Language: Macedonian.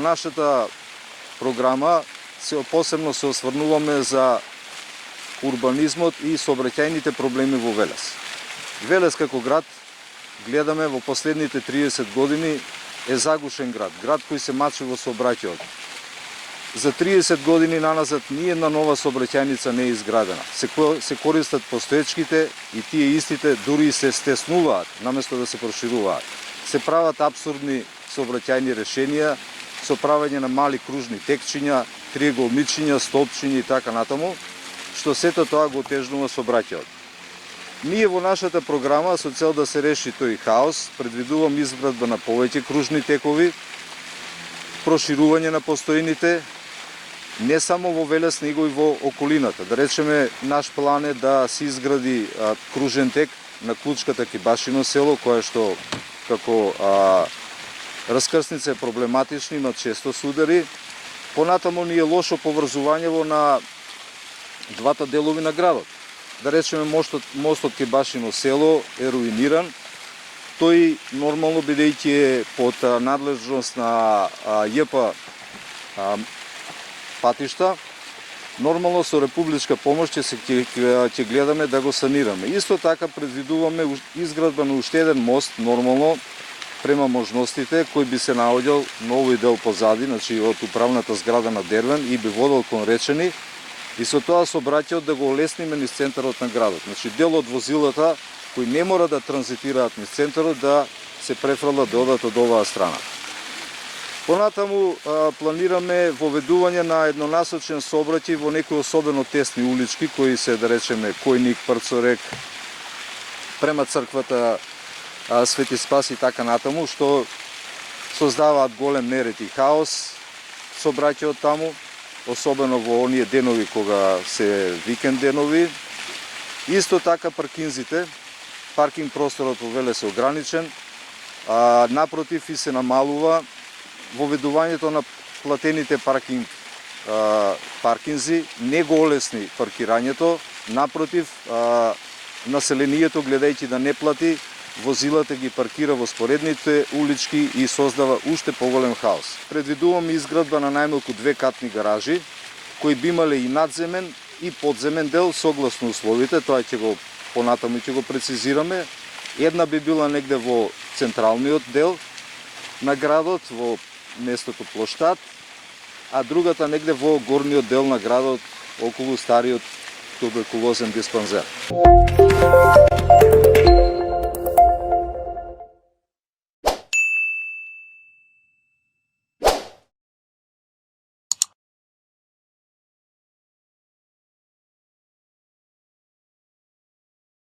во нашата програма посебно се осврнуваме за урбанизмот и сообраќајните проблеми во Велес. Велес како град, гледаме во последните 30 години, е загушен град, град кој се мачи во сообраќајот. За 30 години наназад ни една нова сообраќајница не е изградена. Се користат постоечките и тие истите дури се стеснуваат, наместо да се прошируваат. Се прават апсурдни сообраќајни решенија со правење на мали кружни текчиња, триеголничиња, столпчиња и така натаму, што сето тоа го отежнува сообраќајот. Ние во нашата програма, со цел да се реши тој хаос, предвидувам изградба на повеќе кружни текови, проширување на постојните, не само во Велес, него и во околината. Да речеме, наш план е да се изгради кружен тек на Клучката Кибашино село, кое што како раскрсница е проблематична, има често судари. Понатамо ни е лошо поврзување на двата делови на градот. Да речеме, мостот Кибашино село е руиниран. Тој нормално, бидејќи е под надлежност на ЈП патишта, нормално со републичка помош ќе гледаме да го санираме. Исто така предвидуваме изградба на уште еден мост, нормално, према можностите, кој би се наоѓал на овој дел позади, значи од управната зграда на Дервен и би водел кон Речени, и со тоа сообраќајот да го олесниме низ центарот на градот. Значи дел од возилата кои не мора да транзитираат низ центарот да се префрлат да одат од оваа страна. Понатаму планираме воведување на еднонасочен сообраќај во некои особено тесни улички, кои се, да речеме, Којник, Прцорек, према црквата Свети Спас и така натаму, што создаваат голем неред и хаос сообраќајот таму, особено во оние денови кога се викенд денови. Исто така паркинзите, паркинг просторот во Велес е ограничен, напротив и се намалува воведувањето на платените паркинзи, не го олесни паркирањето, напротив, населението, гледајќи да не плати, возилата ги паркира во споредните улички и создава уште поголем хаос. Предвидуваме изградба на најмалку 2 катни гаражи, кои би имале и надземен и подземен дел согласно условите, тоа ќе го понатаму ќе го прецизираме. Една би била негде во централниот дел на градот, во местото Плоштад, а другата негде во горниот дел на градот, околу стариот туберкулозен диспанзер.